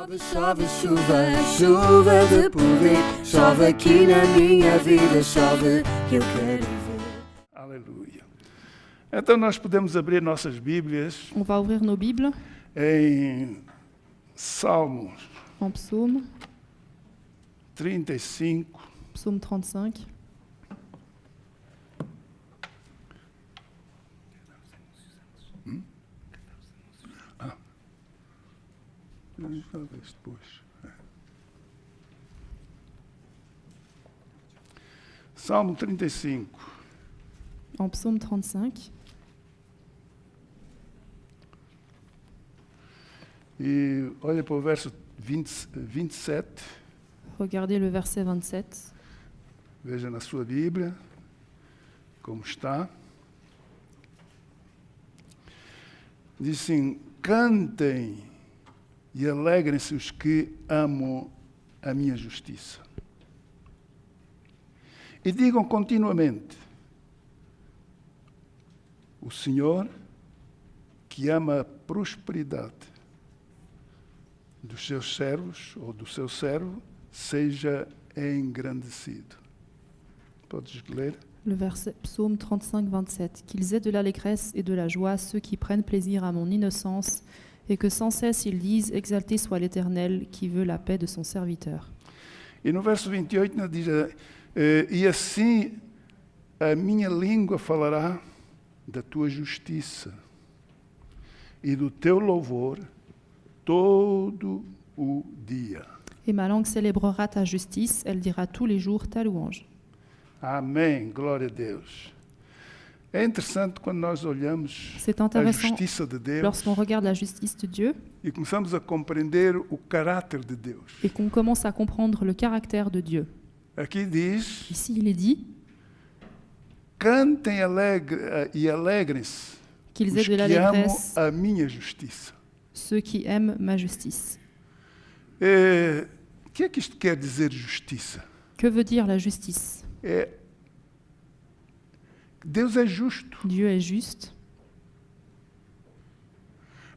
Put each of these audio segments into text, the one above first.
Chove, chove, chuva, chuva de poder. Chove aqui na minha vida, chove que eu quero ver. Aleluia. Então nós podemos abrir nossas Bíblias On va ouvrir nos Bibles em Salmos en psaume, 35, psaume 35. Talvez depois. Salmo 35. En psaume 35, E olha para o verso 27. regardez le verset 27. Veja na sua Bíblia como está. Diz assim: cantem e alegrem-se os que amam a minha justiça. E digam continuamente: o Senhor, que ama a prosperidade dos seus servos, ou do seu servo, seja engrandecido. Podes ler? Le verset psaume 35, 27. Qu'ils aient de l'allégresse et de la joie ceux qui prennent plaisir à mon innocence, et que sans cesse ils disent: exalté soit l'Éternel qui veut la paix de son serviteur. E no verso 28 diz: e assim a minha língua falará da tua justiça e do teu louvor todo o dia. Et ma langue célébrera ta justice, elle dira tous les jours ta louange. Amém, glória a Deus. É interessante quando nós olhamos C'est a intéressant justiça de Deus lorsqu'on regarde la justice de Dieu e começamos a compreender o caráter de Deus. et qu'on commence à comprendre le caractère de Dieu. Aqui diz: Ici, il est dit cantem e alegrem-se qu'ils os aient de que amam l'allégresse a minha justiça. ceux qui aiment ma justice. O que é que isto quer dizer, justiça? Que veut dire la justice? Deus é justo. Dieu est juste.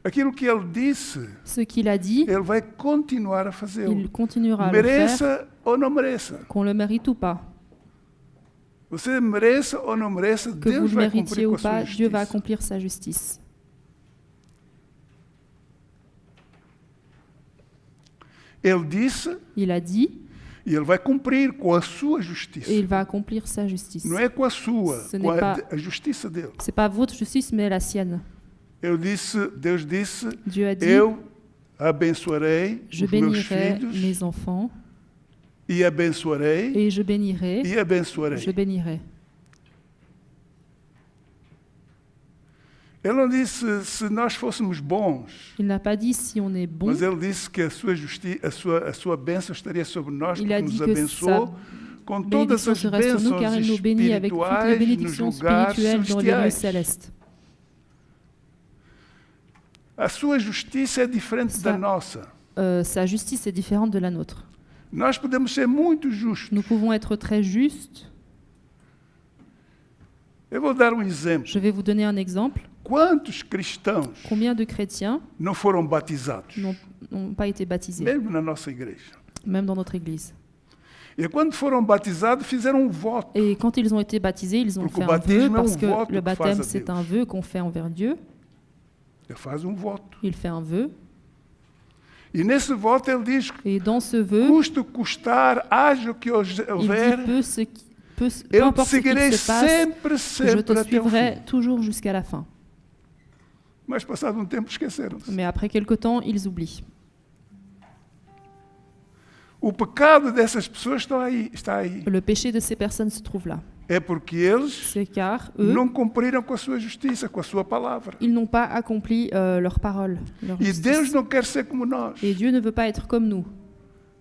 Aquilo que Ele disse, Ce qu'il a dit, Ele vai continuar a fazê-lo. il continuera à le faire, Mereça ou não mereça. qu'on le mérite ou pas. Você mereça ou não mereça, Que vous Deus le vai méritiez cumprir com ou a sua pas, Dieu va justiça. accomplir sa justice. Ele disse Il a dit e Ele vai cumprir com a sua justiça. et il va accomplir sa justice. Não é com a sua, Ce com n'est pas- a justiça dele. C'est pas votre justice, mais la sienne. Deus disse, Dieu a dit, eu abençoarei je os meus bénirai filhos mes enfants e abençoarei et je bénirai, e abençoarei. je bénirai. Ele não disse se nós fôssemos bons, Il n'a pas dit si on est bon, mas ele disse que a sua bênção estaria sobre nós, Il porque a nos dit que abençoou com todas bénédiction as serait sur nous, car bênçãos il nous bénit avec toutes les espirituais nos bénédictions lugares spirituelles dans les lieux celestiais. célestes. A sua justiça é diferente da Ça- nossa. Sa justice est différente de la nôtre. Nós podemos ser muito justos. Nous pouvons être très justes. Eu vou dar um exemplo. Je vais vous donner un exemple. Quantos cristãos Combien de chrétiens não foram batizados? n'ont pas été baptisés, Mesmo na nossa igreja. même dans notre église? E quando foram batizados, fizeram um voto. Et quand ils ont été baptisés, ils ont Porque fait o un vœu, batismo é parce que voto le que faz baptême, a c'est Deus. un vœu qu'on fait envers Dieu. Ele faz um voto. Il fait un vœu. E nesse voto ele diz: Et dans ce vœu, custe o que custar, haja o que il houver, dit peu eu te importe ce qu'il seguirei se passe, sempre, je sempre te até o suivrai fim. toujours jusqu'à la fin. Mas passado um tempo esqueceram-se. Mais après quelque temps, ils oublient. O pecado dessas pessoas está aí. Le péché de ces personnes se trouve là. É porque eles C'est car eux, não cumpriram com a sua justiça, com a sua palavra. ils n'ont pas accompli leur parole, leur E Deus justice. não quer ser como nós. Et Dieu ne veut pas être comme nous.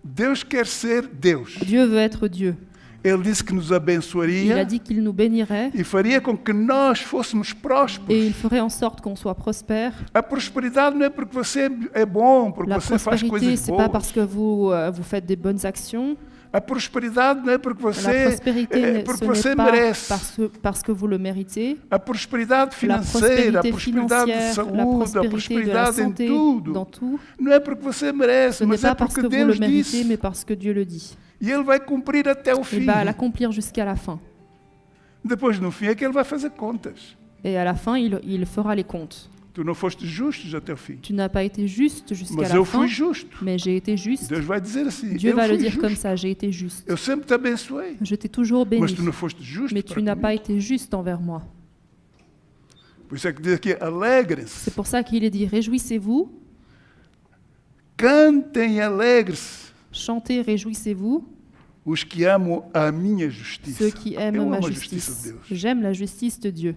Deus quer ser Deus. Dieu veut être Dieu. Ele disse que nos Il a abençoaria dit qu'il nous bénirait e faria com que nós fôssemos et prósperos. il ferait en sorte qu'on soit prospère. A prosperidade não é porque você é bom, porque La você faz prospérité, coisas c'est pas boas. parce que vous faites des bonnes actions. A prosperidade não é porque La você, prospérité, porque ce você n'est pas merece. parce que vous le méritez. A prosperidade La financeira, a prospérité prosperidade de financière, la saúde, a prospérité de la prosperidade em santé, tudo. dans tout, Não é porque você merece, ce n'est mas é pas parce porque que vous Deus le méritez, disse. mais parce que Dieu le dit. E Ele vai cumprir até o Il fim. va l'accomplir jusqu'à la fin. Depois, no fim, é que Ele vai fazer contas. Et à la fin, il fera les comptes. Tu não foste justos até o fim. Tu n'as pas été juste jusqu'à Mas la eu fin, fui justo. mais j'ai été juste. Deus vai dizer assim, Dieu eu va le fui dire comme justo. ça, j'ai été juste. Eu sempre te abençoei. Je t'ai toujours Mas béni, tu não foste justo mais para tu n'as comigo. pas été juste envers moi. Por isso é que diz aqui, alegrem-se, C'est pour ça qu'il est dit, réjouissez-vous, cantem e alegre-se chantez, réjouissez-vous, os que amam a minha justiça. ceux qui aiment Eu ma amo a justiça de justice. Deus. J'aime la justice de Dieu.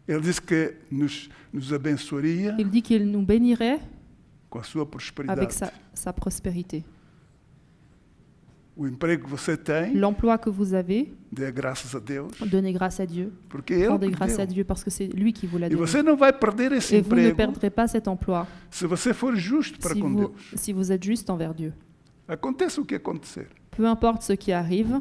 Ele disse que nos abençoaria Il dit qu'il nous bénirait com a sua prosperidade. avec sa prospérité. O emprego que você tem, L'emploi que vous avez, dê graças a Deus, donnez grâce à Dieu. porque Ele Rendez que grâce à deu. Dieu parce que c'est lui qui vous l'a E donné. você não vai perder esse Et vous ne emprego perdrez pas cet emploi se você for justo para com Deus. si vous êtes juste envers Dieu. Aconteça o que acontecer. Peu importe ce qui arrive,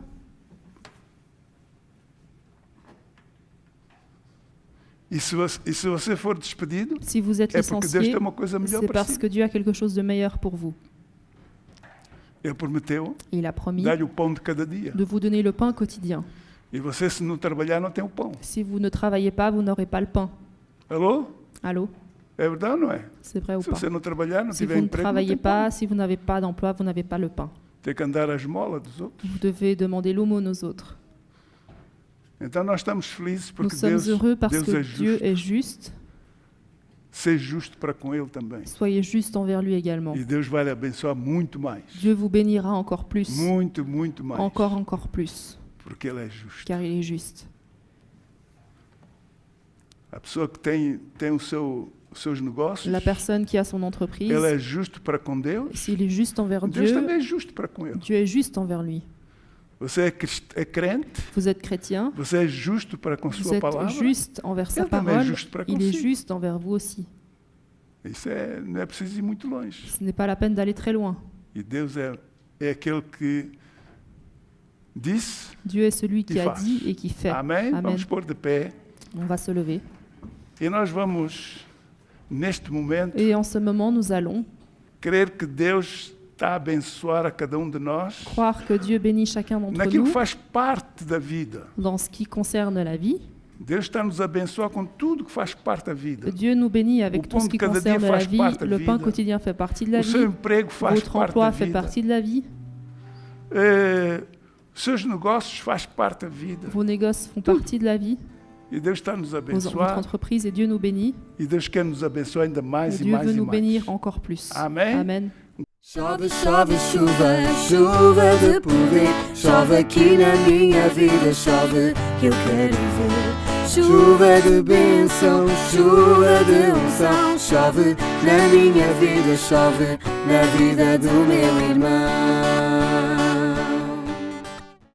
E se você for despedido, si vous êtes é porque Deus licencié, tem uma coisa melhor c'est para parce si. que Dieu a quelque chose de meilleur pour vous. Ele prometeu Il a promis dar-lhe o pão de cada dia. de vous donner le pain quotidien. E você, se não trabalhar, não tem o pão. Si vous ne travaillez pas, vous n'aurez pas le pain. Alô? Allô? É verdade ou não é? C'est vrai ou Se pas? você não trabalhar, não Si tiver vous ne emprego, não travaillez tem pão. pas, si vous n'avez pas d'emploi, vous n'avez pas le pain. Tem que andar à esmola dos outros. Vous devez demander l'aumône aux autres. Então nós estamos felizes Nous porque sommes Deus, heureux parce Deus que é Dieu justo. est juste. Seja justo para com Ele também. Soyez juste envers lui également. E Deus vai lhe abençoar muito mais. Dieu vous bénira encore plus. Muito, muito mais. Encore plus. Porque Ele é justo. Car il est juste. A pessoa que tem os seus negócios, La personne qui a son entreprise, ele é justo para com Deus. s'il est juste envers Deus Dieu, também é justo para com Ele. Dieu est juste envers lui. Você é crente, Vous êtes chrétien, você é justo para com vous sua êtes palavra. juste envers sa Ele também é parole, justo para il est consigo. juste envers vous aussi. Isso não é preciso ir muito longe. Ce n'est pas la peine d'aller très loin. E Deus é aquele que disse. Dieu est celui qui E a faz. dit et qui fait. Amém? Amen. Vamos pôr de pé. On va se lever. E nós vamos, neste momento, Et en ce moment, nous allons crer que Deus está a abençoar a cada um de nós croire que Dieu bénit chacun d'entre naquilo que nous faz parte da vida. dans ce qui concerne la vie. Deus está a nos abençoar com tudo que faz parte da vida. Dieu nous bénit avec O tout ce pão de qui cada dia concerne la faz vie. parte da Le pain vida. quotidien fait partie de la O seu vie. emprego faz Votre parte da emploi fait vida. partie de la vie. Seus negócios faz parte da vida. Vos négoces font partie de la vie. E Deus está a nos Votre abençoar. entreprise et Dieu nous bénit. E Deus quer nos abençoar ainda Et mais e Dieu mais veut e nous mais. bénir encore plus. Amém. Amen. Chove, chove, chuva, chuva de poder. Chove aqui na minha vida, chove que eu quero ver. Chuva de bênção, chuva de unção. Chove na minha vida, chove na vida do meu irmão.